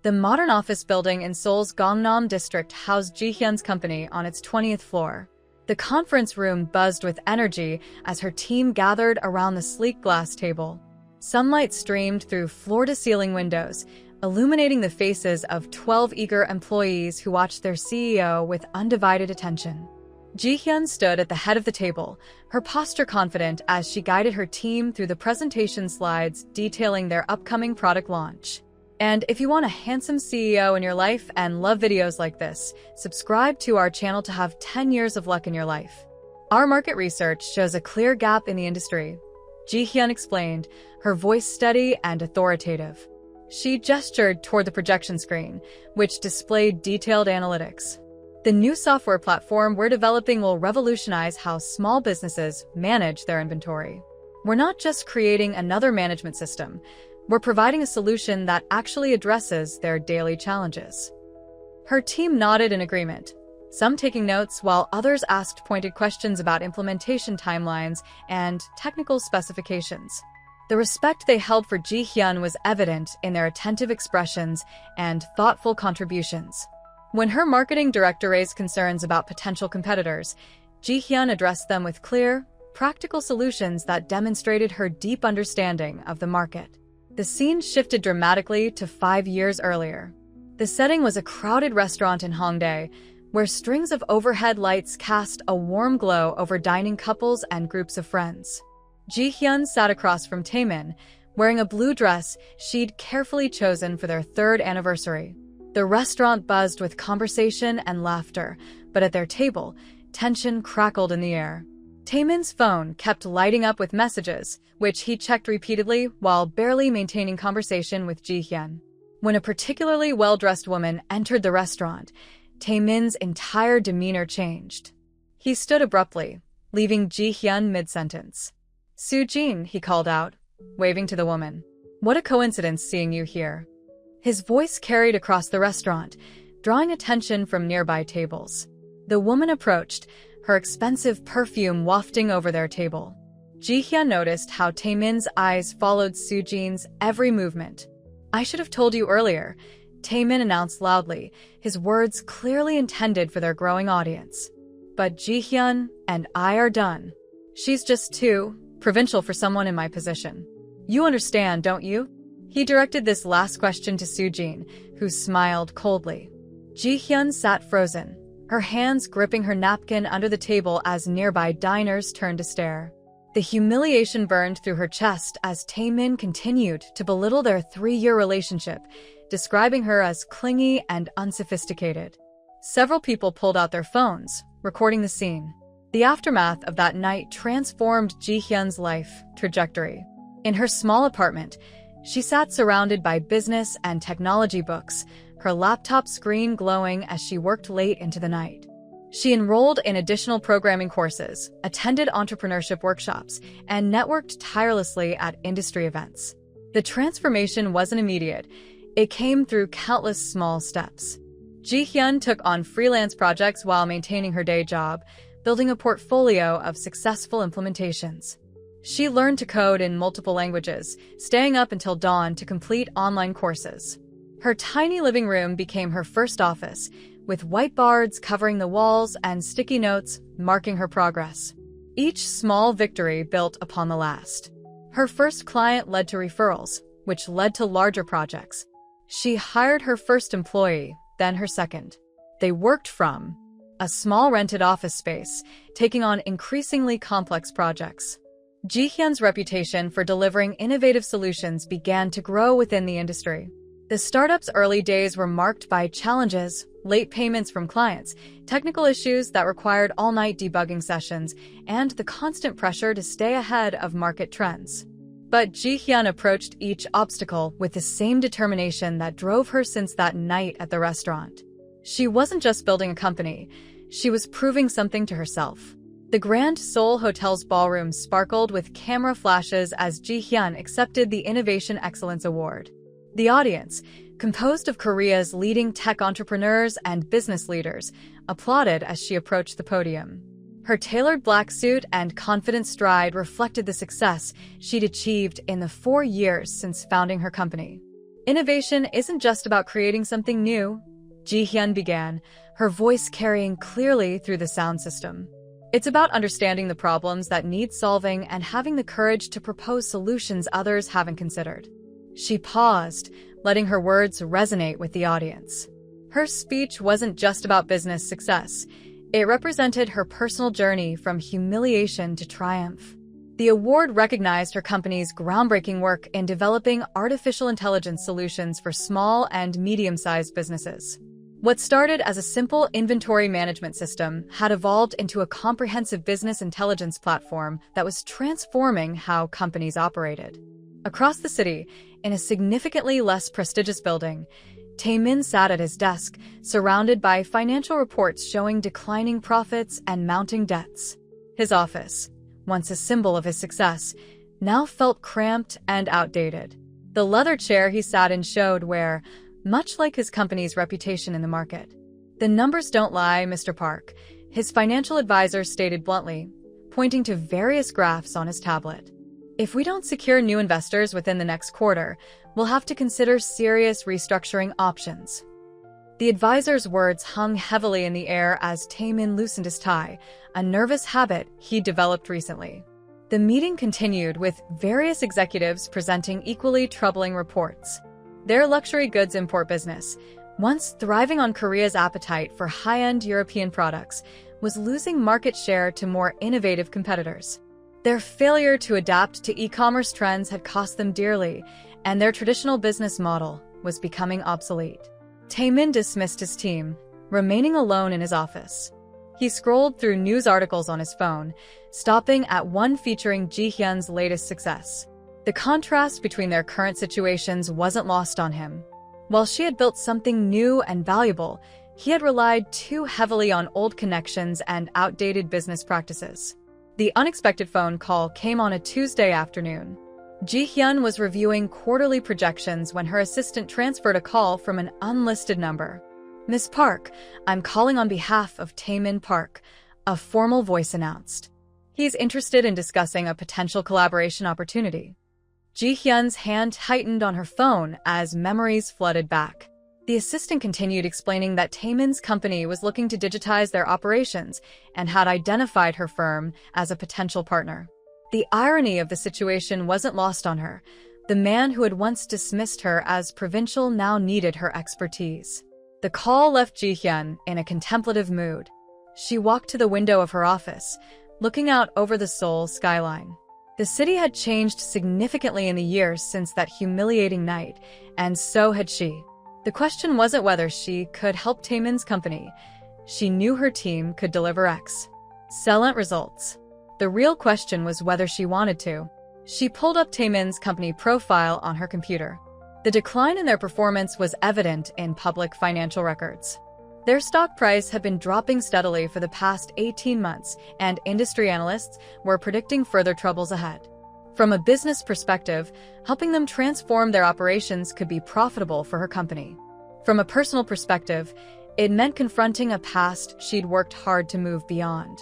The modern office building in Seoul's Gangnam district housed Ji-hyun's company on its 20th floor. The conference room buzzed with energy as her team gathered around the sleek glass table. Sunlight streamed through floor-to-ceiling windows, illuminating the faces of 12 eager employees who watched their CEO with undivided attention. Ji-hyun stood at the head of the table, her posture confident as she guided her team through the presentation slides detailing their upcoming product launch. And if you want a handsome CEO in your life and love videos like this, subscribe to our channel to have 10 years of luck in your life. Our market research shows a clear gap in the industry, Ji-hyun explained, her voice steady and authoritative. She gestured toward the projection screen, which displayed detailed analytics. The new software platform we're developing will revolutionize how small businesses manage their inventory. We're not just creating another management system, we're providing a solution that actually addresses their daily challenges. Her team nodded in agreement, some taking notes while others asked pointed questions about implementation timelines and technical specifications. The respect they held for Ji-hyun was evident in their attentive expressions and thoughtful contributions. When her marketing director raised concerns about potential competitors, Ji-hyun addressed them with clear, practical solutions that demonstrated her deep understanding of the market. The scene shifted dramatically to 5 years earlier. The setting was a crowded restaurant in Hongdae, where strings of overhead lights cast a warm glow over dining couples and groups of friends. Ji-hyun sat across from Taemin, wearing a blue dress she'd carefully chosen for their 3rd anniversary. The restaurant buzzed with conversation and laughter, but at their table, tension crackled in the air. Taemin's phone kept lighting up with messages, which he checked repeatedly while barely maintaining conversation with Ji-hyun. When a particularly well-dressed woman entered the restaurant, Taemin's entire demeanor changed. He stood abruptly, leaving Ji-hyun mid-sentence. "Soo-jin," he called out, waving to the woman. "What a coincidence seeing you here." His voice carried across the restaurant, drawing attention from nearby tables. The woman approached, her expensive perfume wafting over their table. Ji-hyun noticed how Taemin's eyes followed Soo-jin's every movement. "I should have told you earlier," Taemin announced loudly, his words clearly intended for their growing audience. "But Ji-hyun and I are done. She's just too provincial for someone in my position. You understand, don't you?" He directed this last question to Soo-jin, who smiled coldly. Ji-hyun sat frozen, her hands gripping her napkin under the table as nearby diners turned to stare. The humiliation burned through her chest as Taemin continued to belittle their 3-year relationship, describing her as clingy and unsophisticated. Several people pulled out their phones, recording the scene. The aftermath of that night transformed Ji-hyun's life trajectory. In her small apartment, she sat surrounded by business and technology books, her laptop screen glowing as she worked late into the night. She enrolled in additional programming courses, attended entrepreneurship workshops, and networked tirelessly at industry events. The transformation wasn't immediate. It came through countless small steps. Ji-hyun took on freelance projects while maintaining her day job, building a portfolio of successful implementations. She learned to code in multiple languages, staying up until dawn to complete online courses. Her tiny living room became her first office, with whiteboards covering the walls and sticky notes marking her progress. Each small victory built upon the last. Her first client led to referrals, which led to larger projects. She hired her first employee, then her second. They worked from a small rented office space, taking on increasingly complex projects. Ji-hyun's reputation for delivering innovative solutions began to grow within the industry. The startup's early days were marked by challenges, late payments from clients, technical issues that required all-night debugging sessions, and the constant pressure to stay ahead of market trends. But Ji-hyun approached each obstacle with the same determination that drove her since that night at the restaurant. She wasn't just building a company, she was proving something to herself. The Grand Seoul Hotel's ballroom sparkled with camera flashes as Ji-hyun accepted the Innovation Excellence Award. The audience, composed of Korea's leading tech entrepreneurs and business leaders, applauded as she approached the podium. Her tailored black suit and confident stride reflected the success she'd achieved in the 4 years since founding her company. Innovation isn't just about creating something new, Ji-hyun began, her voice carrying clearly through the sound system. It's about understanding the problems that need solving and having the courage to propose solutions others haven't considered. She paused, letting her words resonate with the audience. Her speech wasn't just about business success. It represented her personal journey from humiliation to triumph. The award recognized her company's groundbreaking work in developing artificial intelligence solutions for small and medium-sized businesses. What started as a simple inventory management system had evolved into a comprehensive business intelligence platform that was transforming how companies operated. Across the city, in a significantly less prestigious building, Tae-min sat at his desk, surrounded by financial reports showing declining profits and mounting debts. His office, once a symbol of his success, now felt cramped and outdated. The leather chair he sat in showed where, much like his company's reputation in the market. "The numbers don't lie, Mr. Park," his financial advisor stated bluntly, pointing to various graphs on his tablet. "If we don't secure new investors within the next quarter, we'll have to consider serious restructuring options." The advisor's words hung heavily in the air as Tae-min loosened his tie, a nervous habit he'd developed recently. The meeting continued with various executives presenting equally troubling reports. Their luxury goods import business, once thriving on Korea's appetite for high-end European products, was losing market share to more innovative competitors. Their failure to adapt to e-commerce trends had cost them dearly, and their traditional business model was becoming obsolete. Tae-min dismissed his team, remaining alone in his office. He scrolled through news articles on his phone, stopping at one featuring Ji-hyun's latest success. The contrast between their current situations wasn't lost on him. While she had built something new and valuable, he had relied too heavily on old connections and outdated business practices. The unexpected phone call came on a Tuesday afternoon. Ji-hyun was reviewing quarterly projections when her assistant transferred a call from an unlisted number. "Miss Park, I'm calling on behalf of Tae-min Park," a formal voice announced. "He's interested in discussing a potential collaboration opportunity." Ji-hyun's hand tightened on her phone as memories flooded back. The assistant continued explaining that Tae-min's company was looking to digitize their operations and had identified her firm as a potential partner. The irony of the situation wasn't lost on her. The man who had once dismissed her as provincial now needed her expertise. The call left Ji-hyun in a contemplative mood. She walked to the window of her office, looking out over the Seoul skyline. The city had changed significantly in the years since that humiliating night, and so had she. The question wasn't whether she could help Tae-min's company. She knew her team could deliver excellent results. The real question was whether she wanted to. She pulled up Tae-min's company profile on her computer. The decline in their performance was evident in public financial records. Their stock price had been dropping steadily for the past 18 months, and industry analysts were predicting further troubles ahead. From a business perspective, helping them transform their operations could be profitable for her company. From a personal perspective, it meant confronting a past she'd worked hard to move beyond.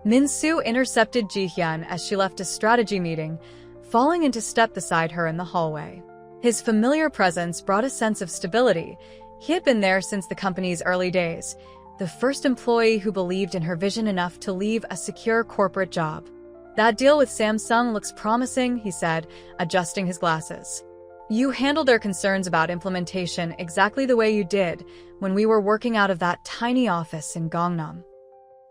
Min-soo intercepted Ji-hyun as she left a strategy meeting, falling into step beside her in the hallway. His familiar presence brought a sense of stability. He had been there since the company's early days, the first employee who believed in her vision enough to leave a secure corporate job. "That deal with Samsung looks promising," he said, adjusting his glasses. "You handled their concerns about implementation exactly the way you did when we were working out of that tiny office in Gangnam."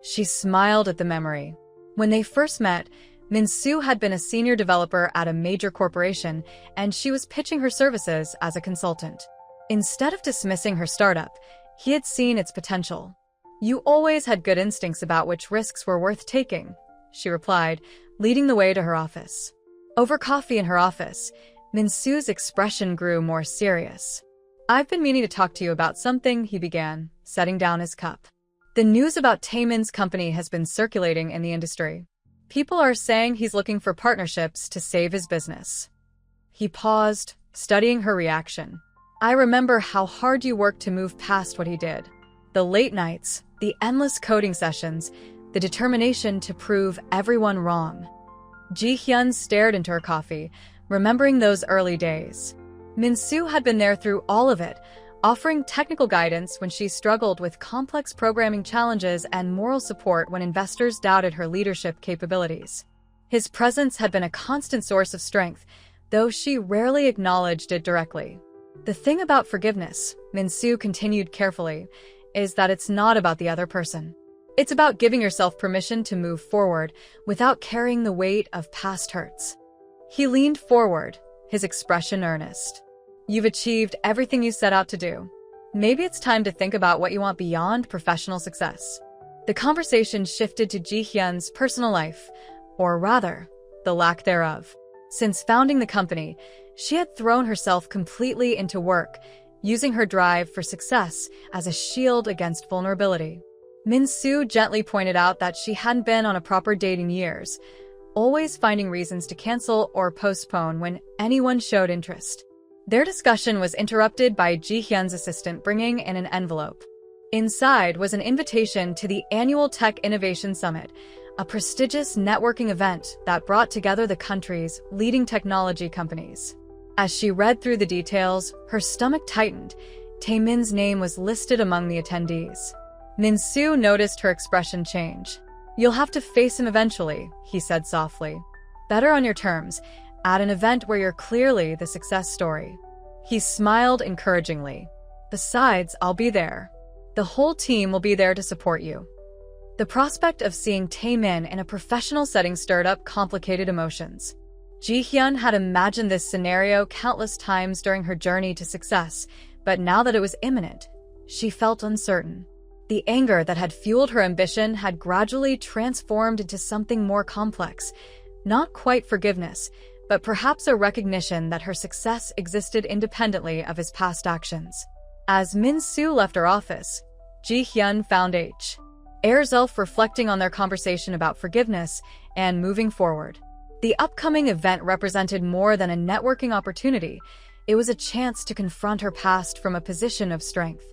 She smiled at the memory. When they first met, Min-soo had been a senior developer at a major corporation, and she was pitching her services as a consultant. Instead of dismissing her startup, he had seen its potential. "You always had good instincts about which risks were worth taking," she replied, leading the way to her office. Over coffee in her office, Min-soo's expression grew more serious. "I've been meaning to talk to you about something," he began, setting down his cup. "The news about Tae-min's company has been circulating in the industry. People are saying he's looking for partnerships to save his business." He paused, studying her reaction. "I remember how hard you worked to move past what he did. The late nights, the endless coding sessions, the determination to prove everyone wrong." Ji-hyun stared into her coffee, remembering those early days. Min-soo had been there through all of it, offering technical guidance when she struggled with complex programming challenges and moral support when investors doubted her leadership capabilities. His presence had been a constant source of strength, though she rarely acknowledged it directly. The thing about forgiveness, Min-soo continued carefully, is that it's not about the other person. It's about giving yourself permission to move forward without carrying the weight of past hurts. He leaned forward, his expression earnest. You've achieved everything you set out to do. Maybe it's time to think about what you want beyond professional success. The conversation shifted to Ji-hyun's personal life, or rather, the lack thereof. Since founding the company, she had thrown herself completely into work, using her drive for success as a shield against vulnerability. Min-soo gently pointed out that she hadn't been on a proper date in years, always finding reasons to cancel or postpone when anyone showed interest. Their discussion was interrupted by Ji-hyun's assistant bringing in an envelope. Inside was an invitation to the annual Tech Innovation Summit, a prestigious networking event that brought together the country's leading technology companies. As she read through the details, her stomach tightened. Taemin's name was listed among the attendees. Min-soo noticed her expression change. You'll have to face him eventually, he said softly. Better on your terms, at an event where you're clearly the success story. He smiled encouragingly. Besides, I'll be there. The whole team will be there to support you. The prospect of seeing Taemin in a professional setting stirred up complicated emotions. Ji-hyun had imagined this scenario countless times during her journey to success, but now that it was imminent, she felt uncertain. The anger that had fueled her ambition had gradually transformed into something more complex, not quite forgiveness, but perhaps a recognition that her success existed independently of his past actions. As Min-soo left her office, Ji-hyun found herself reflecting on their conversation about forgiveness and moving forward. The upcoming event represented more than a networking opportunity. It was a chance to confront her past from a position of strength.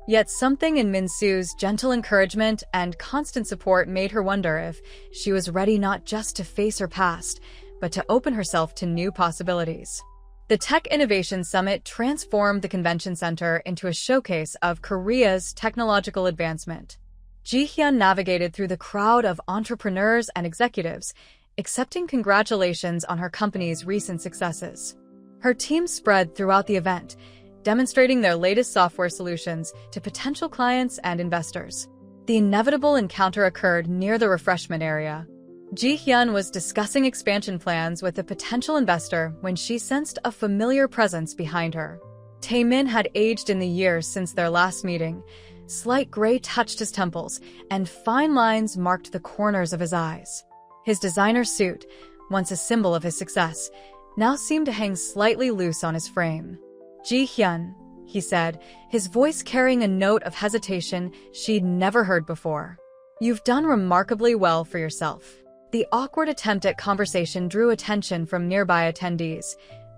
Yet something in Min-soo's gentle encouragement and constant support made her wonder if she was ready not just to face her past, but to open herself to new possibilities. The Tech Innovation Summit transformed the convention center into a showcase of Korea's technological advancement. Ji-hyun navigated through the crowd of entrepreneurs and executives, accepting congratulations on her company's recent successes. Her team spread throughout the event, demonstrating their latest software solutions to potential clients and investors. The inevitable encounter occurred near the refreshment area. Ji-hyun was discussing expansion plans with a potential investor when she sensed a familiar presence behind her. Taemin had aged in the years since their last meeting. Slight gray touched his temples, and fine lines marked the corners of his eyes. His designer suit, once a symbol of his success, now seemed to hang slightly loose on his frame. Ji-hyun, he said, his voice carrying a note of hesitation she'd never heard before. You've done remarkably well for yourself. The awkward attempt at conversation drew attention from nearby attendees,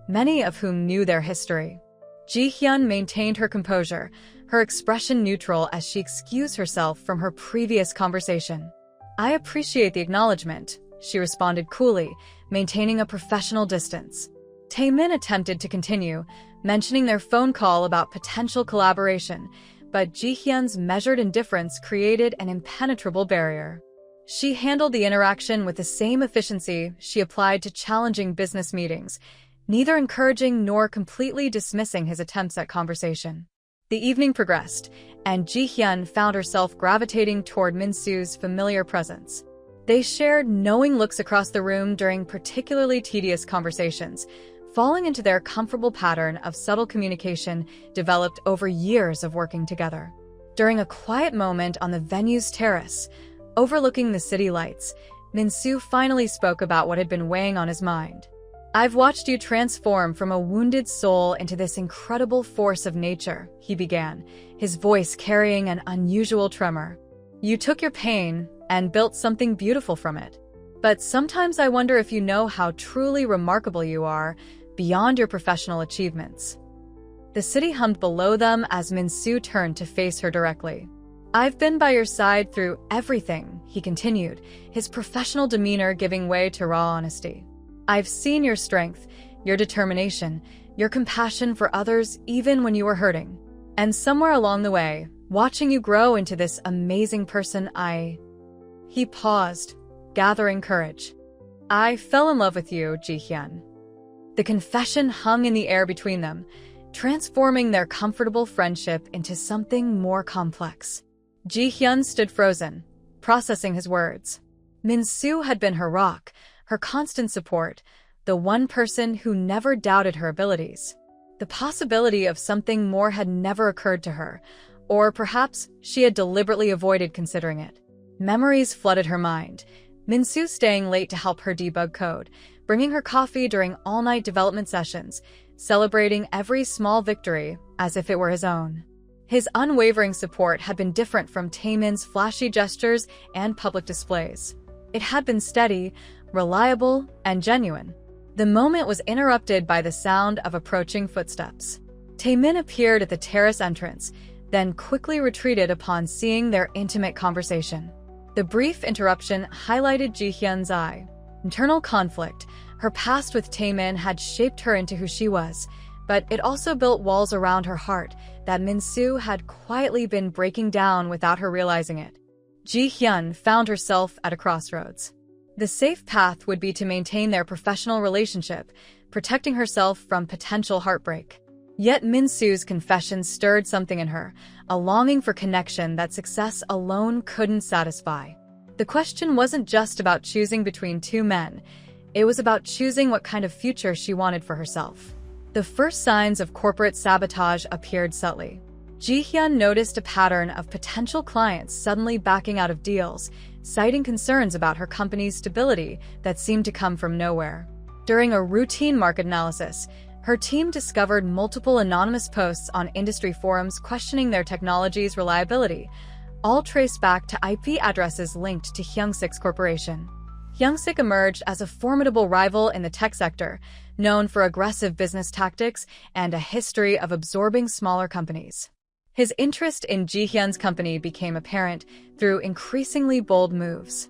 many of whom knew their history. Ji-hyun maintained her composure, her expression neutral as she excused herself from her previous conversation. I appreciate the acknowledgement, she responded coolly, maintaining a professional distance. Taemin attempted to continue, mentioning their phone call about potential collaboration, but Ji-hyun's measured indifference created an impenetrable barrier. She handled the interaction with the same efficiency she applied to challenging business meetings, neither encouraging nor completely dismissing his attempts at conversation. The evening progressed, and Ji-hyun found herself gravitating toward Min-soo's familiar presence. They shared knowing looks across the room during particularly tedious conversations, falling into their comfortable pattern of subtle communication developed over years of working together. During a quiet moment on the venue's terrace, overlooking the city lights, Min-soo finally spoke about what had been weighing on his mind. I've watched you transform from a wounded soul into this incredible force of nature, he began, his voice carrying an unusual tremor. You took your pain and built something beautiful from it. But sometimes I wonder if you know how truly remarkable you are beyond your professional achievements. The city hummed below them as Min-soo turned to face her directly. I've been by your side through everything, he continued, his professional demeanor giving way to raw honesty. I've seen your strength, your determination, your compassion for others even when you were hurting. And somewhere along the way, watching you grow into this amazing person, He paused, gathering courage. I fell in love with you, Ji-hyun. The confession hung in the air between them, transforming their comfortable friendship into something more complex. Ji-hyun stood frozen, processing his words. Min-soo had been her rock, her constant support, the one person who never doubted her abilities. The possibility of something more had never occurred to her, or perhaps she had deliberately avoided considering it. Memories flooded her mind. Min-soo staying late to help her debug code, bringing her coffee during all-night development sessions, celebrating every small victory as if it were his own. His unwavering support had been different from Taemin's flashy gestures and public displays. It had been steady, reliable, and genuine. The moment was interrupted by the sound of approaching footsteps. Taemin appeared at the terrace entrance, then quickly retreated upon seeing their intimate conversation. The brief interruption highlighted Ji-hyun's internal conflict. Her past with Taemin had shaped her into who she was, but it also built walls around her heart that Min-soo had quietly been breaking down without her realizing it. Ji-hyun found herself at a crossroads. The safe path would be to maintain their professional relationship, protecting herself from potential heartbreak. Yet Min-soo's confession stirred something in her, a longing for connection that success alone couldn't satisfy. The question wasn't just about choosing between two men, it was about choosing what kind of future she wanted for herself. The first signs of corporate sabotage appeared subtly. Ji-hyun noticed a pattern of potential clients suddenly backing out of deals, citing concerns about her company's stability that seemed to come from nowhere. During a routine market analysis, her team discovered multiple anonymous posts on industry forums questioning their technology's reliability, all traced back to IP addresses linked to Hyungsik's corporation. Hyungsik emerged as a formidable rival in the tech sector, known for aggressive business tactics and a history of absorbing smaller companies. His interest in Ji-hyun's company became apparent through increasingly bold moves.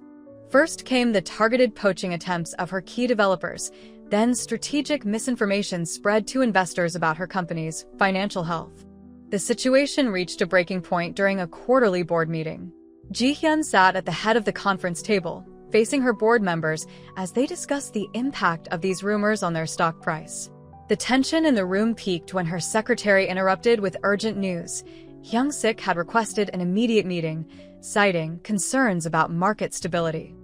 First came the targeted poaching attempts of her key developers, then strategic misinformation spread to investors about her company's financial health. The situation reached a breaking point during a quarterly board meeting. Ji-hyun sat at the head of the conference table, facing her board members as they discussed the impact of these rumors on their stock price. The tension in the room peaked when her secretary interrupted with urgent news. Hyungsik had requested an immediate meeting, citing concerns about market stability.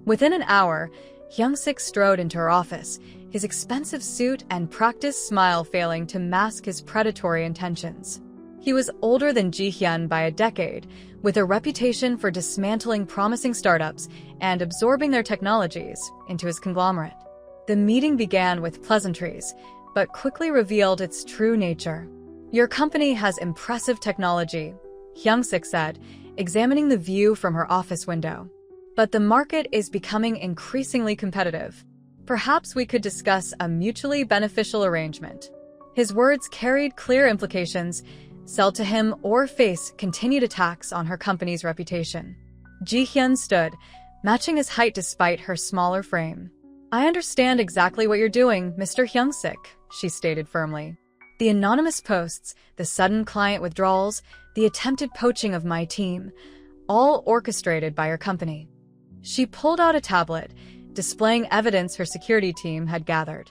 Within an hour, Hyungsik strode into her office, his expensive suit and practiced smile failing to mask his predatory intentions. He was older than Ji-hyun by a decade, with a reputation for dismantling promising startups and absorbing their technologies into his conglomerate. The meeting began with pleasantries, but quickly revealed its true nature. Your company has impressive technology, Hyungsik said, examining the view from her office window. But the market is becoming increasingly competitive. Perhaps we could discuss a mutually beneficial arrangement. His words carried clear implications: sell to him or face continued attacks on her company's reputation. Ji-hyun stood, matching his height despite her smaller frame. I understand exactly what you're doing, Mr. Hyungsik, she stated firmly. The anonymous posts, the sudden client withdrawals, the attempted poaching of my team, all orchestrated by your company. She pulled out a tablet, displaying evidence her security team had gathered.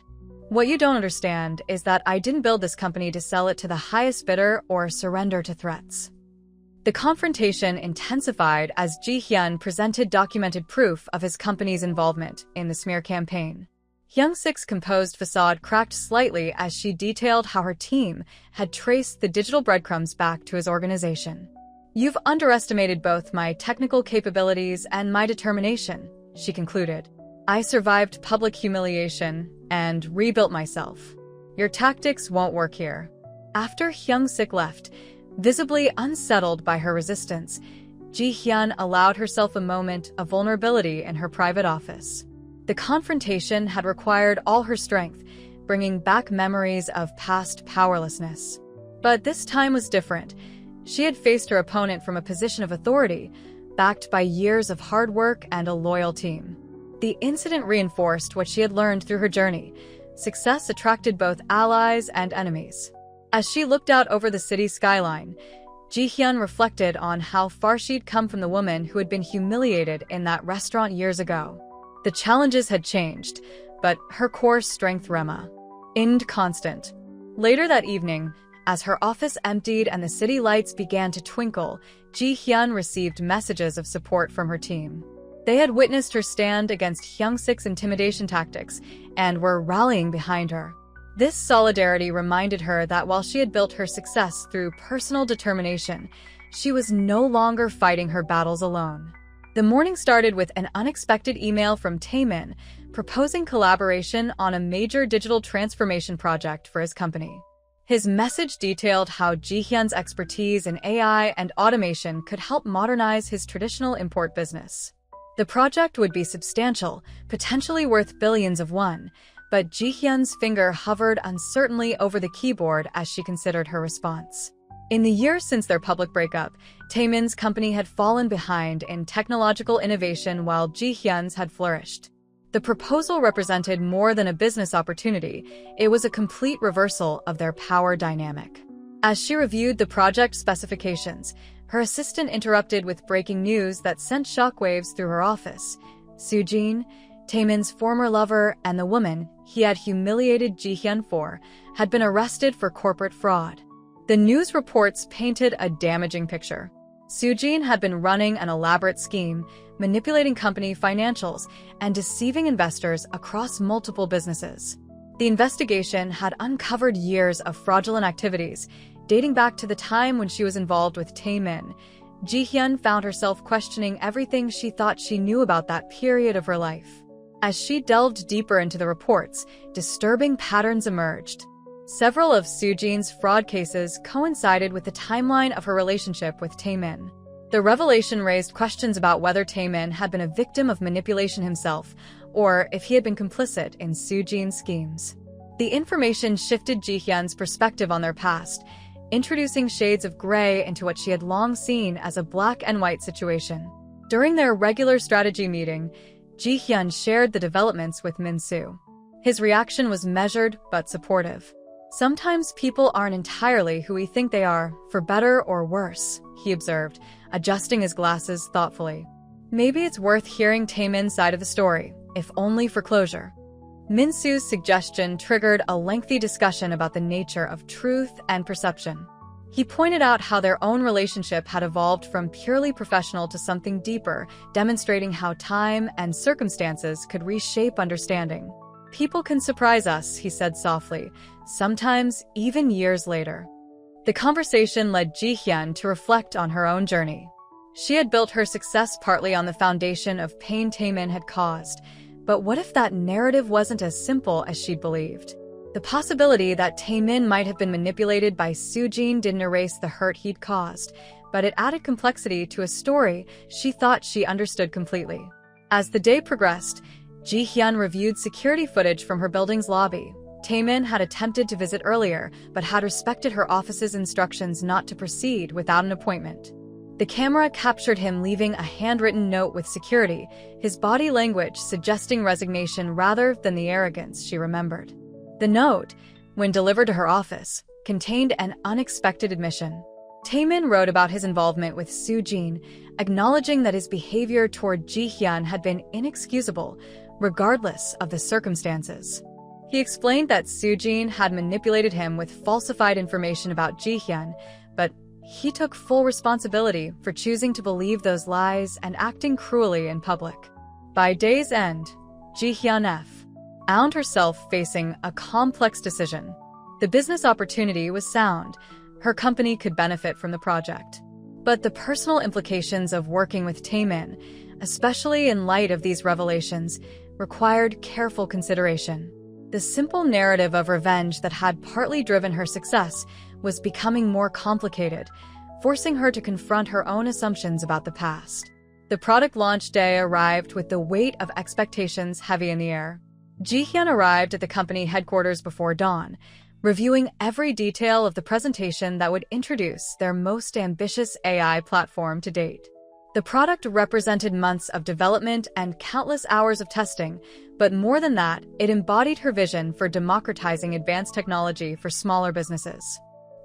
What you don't understand is that I didn't build this company to sell it to the highest bidder or surrender to threats. The confrontation intensified as Ji-hyun presented documented proof of his company's involvement in the smear campaign. Hyungsik's composed facade cracked slightly as she detailed how her team had traced the digital breadcrumbs back to his organization. You've underestimated both my technical capabilities and my determination, she concluded. I survived public humiliation and rebuilt myself. Your tactics won't work here. After Hyungsik left, visibly unsettled by her resistance, Ji-hyun allowed herself a moment of vulnerability in her private office. The confrontation had required all her strength, bringing back memories of past powerlessness. But this time was different. She had faced her opponent from a position of authority, backed by years of hard work and a loyal team. The incident reinforced what she had learned through her journey. success attracted both allies and enemies. As she looked out over the city skyline, Ji-hyun reflected on how far she'd come from the woman who had been humiliated in that restaurant years ago. The challenges had changed, but her core strength remained constant. Later that evening, as her office emptied and the city lights began to twinkle, Ji-hyun received messages of support from her team. They had witnessed her stand against Hyung-sik's intimidation tactics and were rallying behind her. This solidarity reminded her that while she had built her success through personal determination, she was no longer fighting her battles alone. The morning started with an unexpected email from Taemin proposing collaboration on a major digital transformation project for his company. His message detailed how Ji-hyun's expertise in AI and automation could help modernize his traditional import business. The project would be substantial, potentially worth billions of won, but Ji-hyun's finger hovered uncertainly over the keyboard as she considered her response. In the years since their public breakup, Taemin's company had fallen behind in technological innovation while Ji-hyun's had flourished. The proposal represented more than a business opportunity, it was a complete reversal of their power dynamic. As she reviewed the project specifications, her assistant interrupted with breaking news that sent shockwaves through her office. Soo-jin, Taemin's former lover and the woman he had humiliated Ji-hyun for, had been arrested for corporate fraud. The news reports painted a damaging picture. Soo-jin had been running an elaborate scheme, manipulating company financials and deceiving investors across multiple businesses. The investigation had uncovered years of fraudulent activities, dating back to the time when she was involved with Taemin. Ji-hyun found herself questioning everything she thought she knew about that period of her life. As she delved deeper into the reports, disturbing patterns emerged. Several of Soo-jin's fraud cases coincided with the timeline of her relationship with Taemin. The revelation raised questions about whether Taemin had been a victim of manipulation himself, or if he had been complicit in Soo-jin's schemes. The information shifted Ji-hyun's perspective on their past, introducing shades of gray into what she had long seen as a black and white situation. During their regular strategy meeting, Ji-hyun shared the developments with Min-soo. His reaction was measured but supportive. "Sometimes people aren't entirely who we think they are, for better or worse," he observed, adjusting his glasses thoughtfully. "Maybe it's worth hearing Taemin's side of the story, if only for closure." Min-soo's suggestion triggered a lengthy discussion about the nature of truth and perception. He pointed out how their own relationship had evolved from purely professional to something deeper, demonstrating how time and circumstances could reshape understanding. "People can surprise us," he said softly, sometimes even years later. The conversation led Ji-hyun to reflect on her own journey. She had built her success partly on the foundation of pain Taemin had caused, but what if that narrative wasn't as simple as she'd believed? The possibility that Taemin might have been manipulated by Soo-jin didn't erase the hurt he'd caused, but it added complexity to a story she thought she understood completely. As the day progressed, Ji-hyun reviewed security footage from her building's lobby. Taemin had attempted to visit earlier, but had respected her office's instructions not to proceed without an appointment. The camera captured him leaving a handwritten note with security, his body language suggesting resignation rather than the arrogance she remembered. The note, when delivered to her office, contained an unexpected admission. Taemin wrote about his involvement with Soo-jin, acknowledging that his behavior toward Ji-hyun had been inexcusable, regardless of the circumstances. He explained that Soo-jin had manipulated him with falsified information about Ji-hyun, but he took full responsibility for choosing to believe those lies and acting cruelly in public. By day's end, Ji-hyun found herself facing a complex decision. The business opportunity was sound. Her company could benefit from the project. But the personal implications of working with Taemin, especially in light of these revelations, required careful consideration. The simple narrative of revenge that had partly driven her success was becoming more complicated, forcing her to confront her own assumptions about the past. The product launch day arrived with the weight of expectations heavy in the air. Ji-hyun arrived at the company headquarters before dawn, reviewing every detail of the presentation that would introduce their most ambitious AI platform to date. The product represented months of development and countless hours of testing, but more than that, it embodied her vision for democratizing advanced technology for smaller businesses.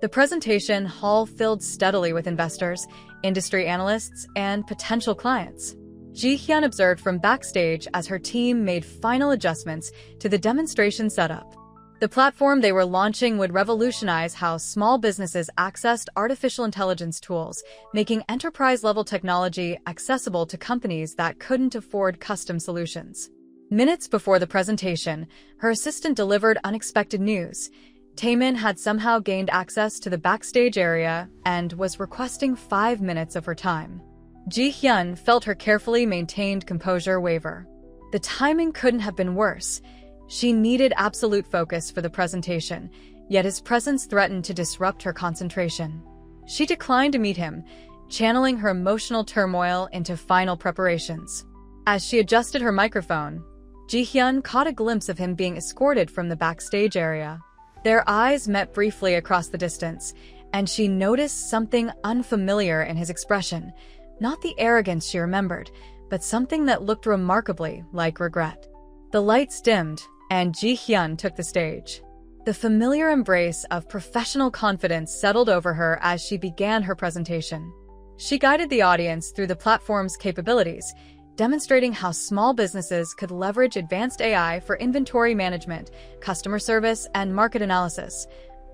The presentation hall filled steadily with investors, industry analysts, and potential clients. Ji-hyun observed from backstage as her team made final adjustments to the demonstration setup. The platform they were launching would revolutionize how small businesses accessed artificial intelligence tools, making enterprise-level technology accessible to companies that couldn't afford custom solutions. Minutes before the presentation, her assistant delivered unexpected news. Taemin had somehow gained access to the backstage area and was requesting 5 minutes of her time. Ji-hyun felt her carefully maintained composure waver. The timing couldn't have been worse. She needed absolute focus for the presentation, yet his presence threatened to disrupt her concentration. She declined to meet him, channeling her emotional turmoil into final preparations. As she adjusted her microphone, Ji-hyun caught a glimpse of him being escorted from the backstage area. Their eyes met briefly across the distance, and she noticed something unfamiliar in his expression. Not the arrogance she remembered, but something that looked remarkably like regret. The lights dimmed, and Ji-hyun took the stage. The familiar embrace of professional confidence settled over her as she began her presentation. She guided the audience through the platform's capabilities, demonstrating how small businesses could leverage advanced AI for inventory management, customer service, and market analysis,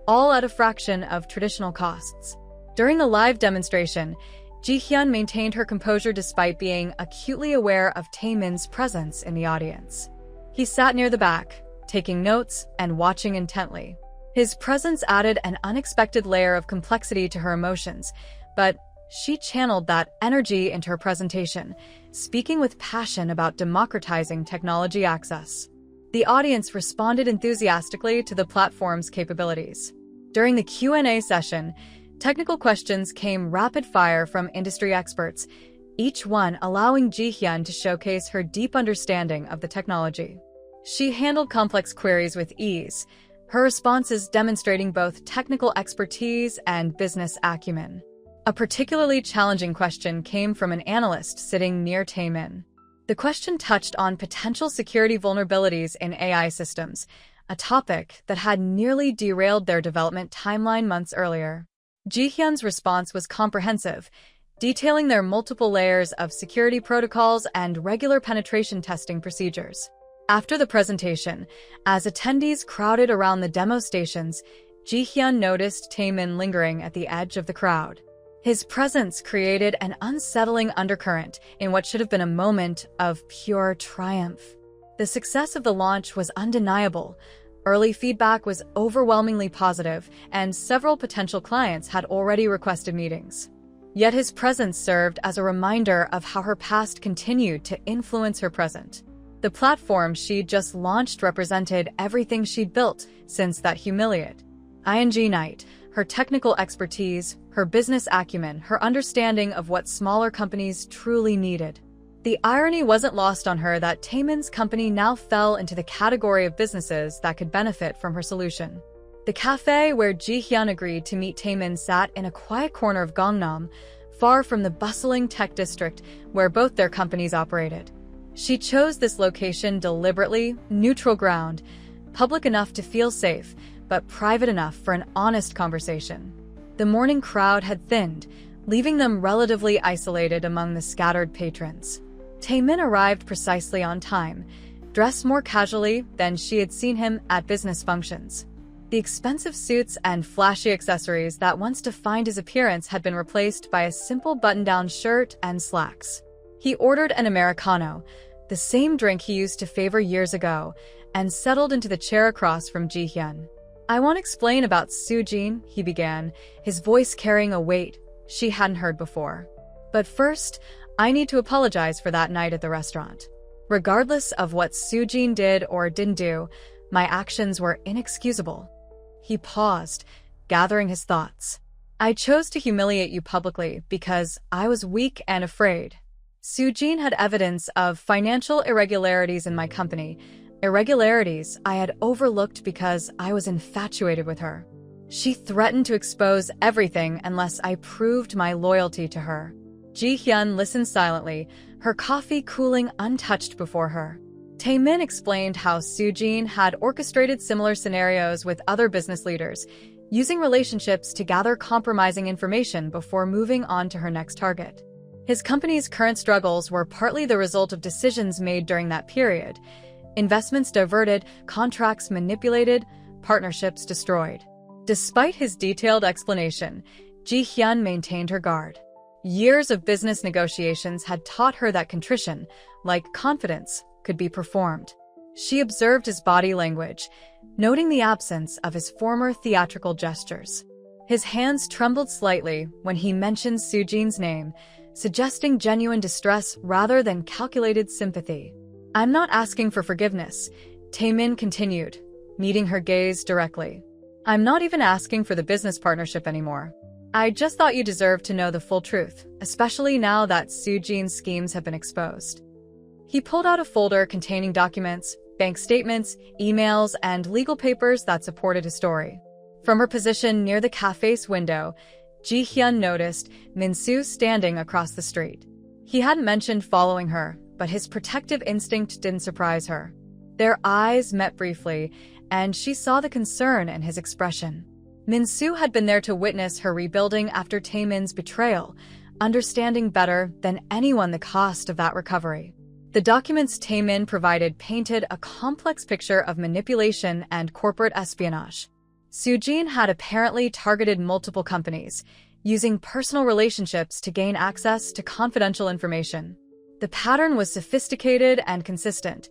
all at a fraction of traditional costs. During the live demonstration, Ji-hyun maintained her composure despite being acutely aware of Taemin's presence in the audience. He sat near the back, taking notes and watching intently. His presence added an unexpected layer of complexity to her emotions, but she channeled that energy into her presentation, speaking with passion about democratizing technology access. The audience responded enthusiastically to the platform's capabilities. During the Q&A session, technical questions came rapid-fire from industry experts, each one allowing Ji-hyun to showcase her deep understanding of the technology. She handled complex queries with ease, her responses demonstrating both technical expertise and business acumen. A particularly challenging question came from an analyst sitting near Taemin. The question touched on potential security vulnerabilities in AI systems, a topic that had nearly derailed their development timeline months earlier. Ji-hyun's response was comprehensive, detailing their multiple layers of security protocols and regular penetration testing procedures. After the presentation, as attendees crowded around the demo stations, Ji-hyun noticed Taemin lingering at the edge of the crowd. His presence created an unsettling undercurrent in what should have been a moment of pure triumph. The success of the launch was undeniable. Early feedback was overwhelmingly positive, and several potential clients had already requested meetings. Yet his presence served as a reminder of how her past continued to influence her present. The platform she'd just launched represented everything she'd built since that humiliated night. Her technical expertise, her business acumen, her understanding of what smaller companies truly needed. The irony wasn't lost on her that Taemin's company now fell into the category of businesses that could benefit from her solution. The cafe where Ji-hyun agreed to meet Taemin sat in a quiet corner of Gangnam, far from the bustling tech district where both their companies operated. She chose this location deliberately, neutral ground, public enough to feel safe, but private enough for an honest conversation. The morning crowd had thinned, leaving them relatively isolated among the scattered patrons. Taemin arrived precisely on time, dressed more casually than she had seen him at business functions. The expensive suits and flashy accessories that once defined his appearance had been replaced by a simple button-down shirt and slacks. He ordered an Americano, the same drink he used to favor years ago, and settled into the chair across from Ji-hyun. "I want to explain about Soo-jin," he began, his voice carrying a weight she hadn't heard before. "But first, I need to apologize for that night at the restaurant. Regardless of what Soo-jin did or didn't do, my actions were inexcusable." He paused, gathering his thoughts. "I chose to humiliate you publicly because I was weak and afraid. Soo-jin had evidence of financial irregularities in my company, irregularities I had overlooked because I was infatuated with her. She threatened to expose everything unless I proved my loyalty to her. Ji-hyun listened silently, her coffee cooling untouched before her. Tae-min explained how Soo-jin had orchestrated similar scenarios with other business leaders, using relationships to gather compromising information before moving on to her next target. His company's current struggles were partly the result of decisions made during that period. Investments diverted, contracts manipulated, partnerships destroyed. Despite his detailed explanation, Ji-hyun maintained her guard. Years of business negotiations had taught her that contrition, like confidence, could be performed. She observed his body language, noting the absence of his former theatrical gestures. His hands trembled slightly when he mentioned Soo-jin's name, suggesting genuine distress rather than calculated sympathy. "I'm not asking for forgiveness," Tae-min continued, meeting her gaze directly. "I'm not even asking for the business partnership anymore. I just thought you deserved to know the full truth, especially now that Soo-jin's schemes have been exposed." He pulled out a folder containing documents, bank statements, emails, and legal papers that supported his story. From her position near the cafe's window, Ji-hyun noticed Min-soo standing across the street. He hadn't mentioned following her, but his protective instinct didn't surprise her. Their eyes met briefly, and she saw the concern in his expression. Min-soo had been there to witness her rebuilding after Tae-min's betrayal, understanding better than anyone the cost of that recovery. The documents Tae-min provided painted a complex picture of manipulation and corporate espionage. Soo-jin had apparently targeted multiple companies, using personal relationships to gain access to confidential information. The pattern was sophisticated and consistent.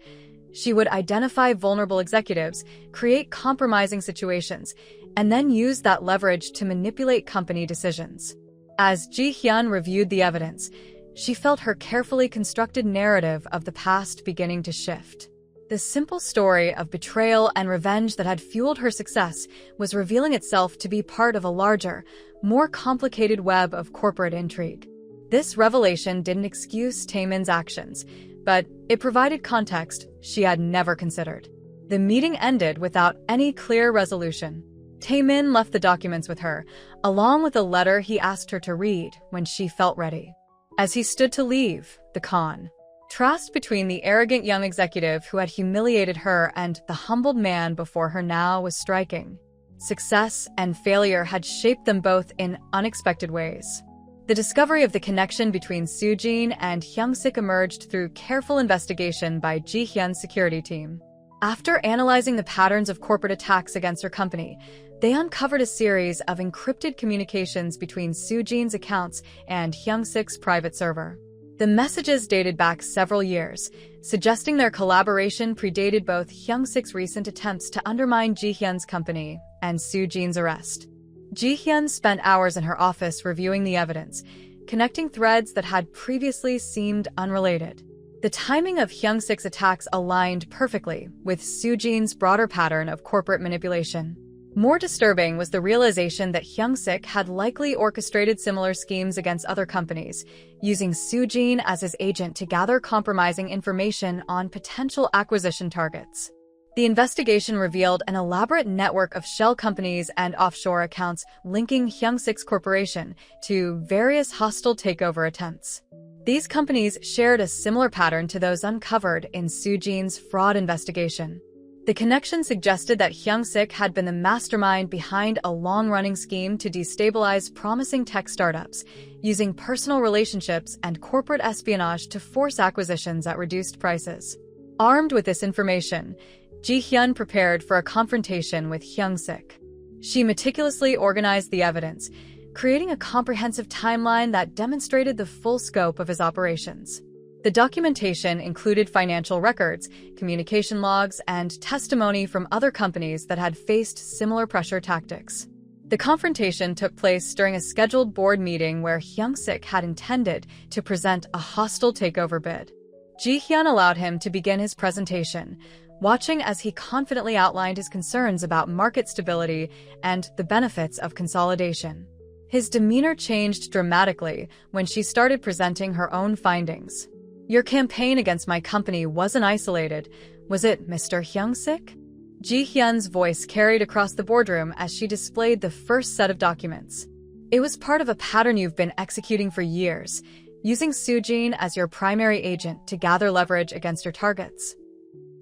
She would identify vulnerable executives, create compromising situations, and then use that leverage to manipulate company decisions. As Ji-hyun reviewed the evidence, she felt her carefully constructed narrative of the past beginning to shift. The simple story of betrayal and revenge that had fueled her success was revealing itself to be part of a larger, more complicated web of corporate intrigue. This revelation didn't excuse Tae-min's actions, but it provided context she had never considered. The meeting ended without any clear resolution. Tae-min left the documents with her, along with a letter he asked her to read when she felt ready. As he stood to leave, the contrast between the arrogant young executive who had humiliated her and the humbled man before her now was striking. Success and failure had shaped them both in unexpected ways. The discovery of the connection between Soo-jin and Hyung-sik emerged through careful investigation by Ji-hyun's security team. After analyzing the patterns of corporate attacks against her company, they uncovered a series of encrypted communications between Soo-jin's accounts and Hyung-sik's private server. The messages dated back several years, suggesting their collaboration predated both Hyung-sik's recent attempts to undermine Ji-hyun's company and Soo-jin's arrest. Ji-hyun spent hours in her office reviewing the evidence, connecting threads that had previously seemed unrelated. The timing of Hyung-sik's attacks aligned perfectly with Soo-jin's broader pattern of corporate manipulation. More disturbing was the realization that Hyung-sik had likely orchestrated similar schemes against other companies, using Soo-jin as his agent to gather compromising information on potential acquisition targets. The investigation revealed an elaborate network of shell companies and offshore accounts linking Hyung-sik's corporation to various hostile takeover attempts. These companies shared a similar pattern to those uncovered in Soo-jin's fraud investigation. The connection suggested that Hyung-sik had been the mastermind behind a long-running scheme to destabilize promising tech startups, using personal relationships and corporate espionage to force acquisitions at reduced prices. Armed with this information, Ji-hyun prepared for a confrontation with Hyung-sik. She meticulously organized the evidence, creating a comprehensive timeline that demonstrated the full scope of his operations. The documentation included financial records, communication logs, and testimony from other companies that had faced similar pressure tactics. The confrontation took place during a scheduled board meeting where Hyung-sik had intended to present a hostile takeover bid. Ji-hyun allowed him to begin his presentation, watching as he confidently outlined his concerns about market stability and the benefits of consolidation. His demeanor changed dramatically when she started presenting her own findings. "Your campaign against my company wasn't isolated, was it, Mr. Hyung-sik?" Ji-hyun's voice carried across the boardroom as she displayed the first set of documents. "It was part of a pattern you've been executing for years," using Sujin as your primary agent to gather leverage against your targets.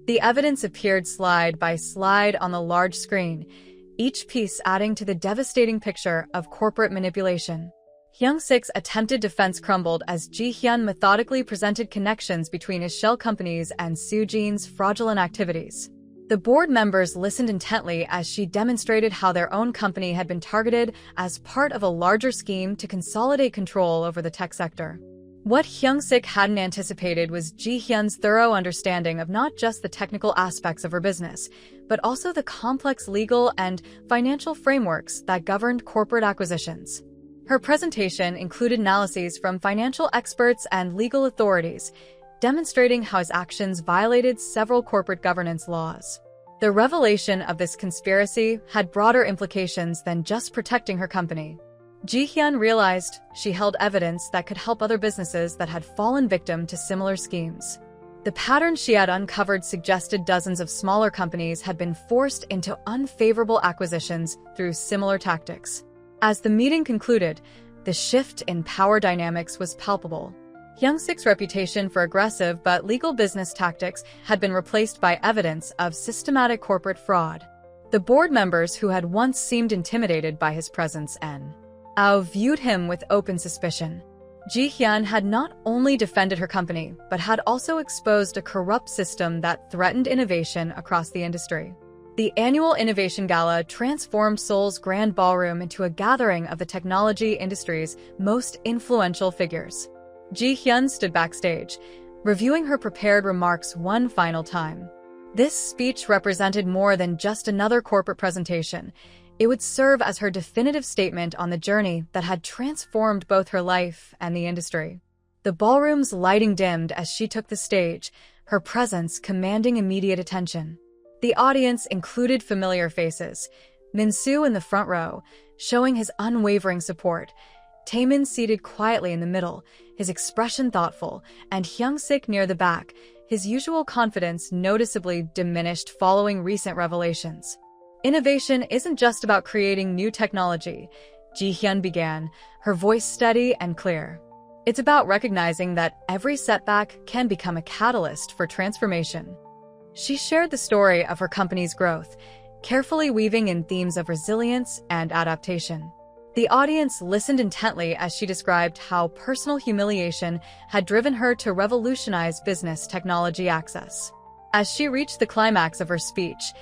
The evidence appeared slide by slide on the large screen, each piece adding to the devastating picture of corporate manipulation. Hyung-sik's attempted defense crumbled as Ji-hyun methodically presented connections between his shell companies and Sujin's fraudulent activities. The board members listened intently as she demonstrated how their own company had been targeted as part of a larger scheme to consolidate control over the tech sector. What Hyung-sik hadn't anticipated was Ji-hyun's thorough understanding of not just the technical aspects of her business, but also the complex legal and financial frameworks that governed corporate acquisitions. Her presentation included analyses from financial experts and legal authorities, demonstrating how his actions violated several corporate governance laws. The revelation of this conspiracy had broader implications than just protecting her company. Ji-hyun realized she held evidence that could help other businesses that had fallen victim to similar schemes. The pattern she had uncovered suggested dozens of smaller companies had been forced into unfavorable acquisitions through similar tactics. As the meeting concluded, the shift in power dynamics was palpable. Hyung-sik's reputation for aggressive but legal business tactics had been replaced by evidence of systematic corporate fraud. The board members who had once seemed intimidated by his presence viewed him with open suspicion. Ji-hyun had not only defended her company, but had also exposed a corrupt system that threatened innovation across the industry. The annual Innovation Gala transformed Seoul's Grand Ballroom into a gathering of the technology industry's most influential figures. Ji-hyun stood backstage, reviewing her prepared remarks one final time. This speech represented more than just another corporate presentation. It would serve as her definitive statement on the journey that had transformed both her life and the industry. The ballroom's lighting dimmed as she took the stage, her presence commanding immediate attention. The audience included familiar faces, Min-soo in the front row, showing his unwavering support, Taemin seated quietly in the middle, his expression thoughtful, and Hyung-sik near the back, his usual confidence noticeably diminished following recent revelations. Innovation isn't just about creating new technology, Ji-hyun began, her voice steady and clear. It's about recognizing that every setback can become a catalyst for transformation. She shared the story of her company's growth, carefully weaving in themes of resilience and adaptation. The audience listened intently as she described how personal humiliation had driven her to revolutionize business technology access. As she reached the climax of her speech,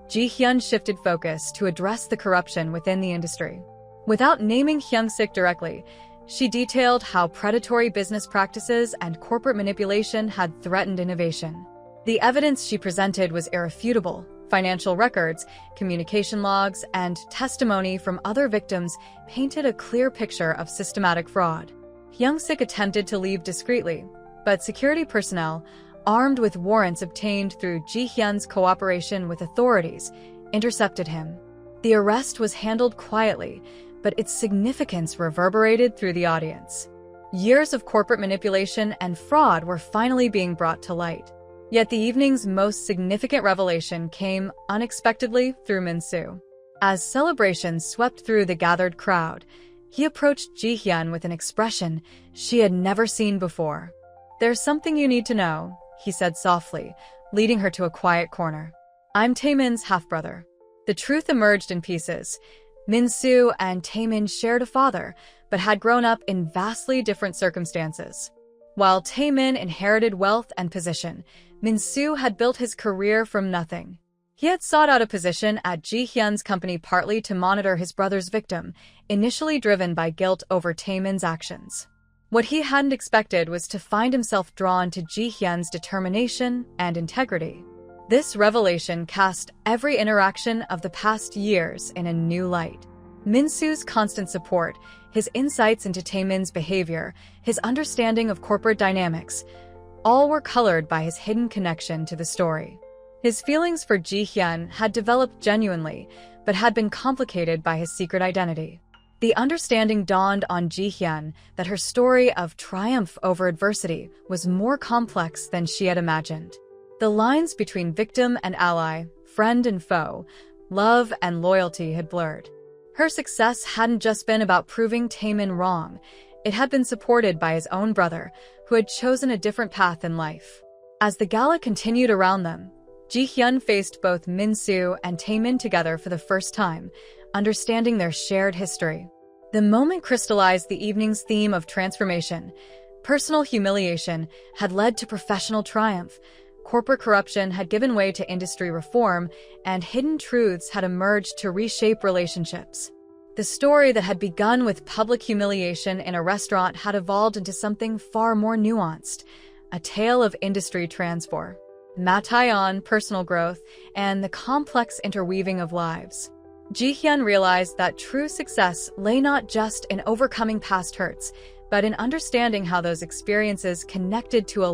Ji-hyun shifted focus to address the corruption within the industry. Without naming Hyung-sik directly, she detailed how predatory business practices and corporate manipulation had threatened innovation. The evidence she presented was irrefutable. Financial records, communication logs, and testimony from other victims painted a clear picture of systematic fraud. Hyung-sik attempted to leave discreetly, but security personnel, armed with warrants obtained through Ji-hyun's cooperation with authorities, intercepted him. The arrest was handled quietly, but its significance reverberated through the audience. Years of corporate manipulation and fraud were finally being brought to light. Yet the evening's most significant revelation came unexpectedly through Min-soo. As celebrations swept through the gathered crowd, he approached Ji-hyun with an expression she had never seen before. "There's something you need to know," he said softly, leading her to a quiet corner. "I'm Taemin's half-brother." The truth emerged in pieces. Min-soo and Taemin shared a father, but had grown up in vastly different circumstances. While Taemin inherited wealth and position, Min-soo had built his career from nothing. He had sought out a position at Ji-hyun's company partly to monitor his brother's victim, initially driven by guilt over Taemin's actions. What he hadn't expected was to find himself drawn to Ji-hyun's determination and integrity. This revelation cast every interaction of the past years in a new light. Min-soo's constant support, his insights into Taemin's behavior, his understanding of corporate dynamics, all were colored by his hidden connection to the story. His feelings for Ji-hyun had developed genuinely, but had been complicated by his secret identity. The understanding dawned on Ji-hyun that her story of triumph over adversity was more complex than she had imagined. The lines between victim and ally, friend and foe, love and loyalty had blurred. Her success hadn't just been about proving Taemin wrong. It had been supported by his own brother, who had chosen a different path in life. As the gala continued around them, Ji-hyun faced both Min-soo and Taemin together for the first time, understanding their shared history. The moment crystallized the evening's theme of transformation. Personal humiliation had led to professional triumph, corporate corruption had given way to industry reform, and hidden truths had emerged to reshape relationships. The story that had begun with public humiliation in a restaurant had evolved into something far more nuanced, a tale of industry transfer, Mataeon, personal growth, and the complex interweaving of lives. Ji-hyun realized that true success lay not just in overcoming past hurts, but in understanding how those experiences connected to a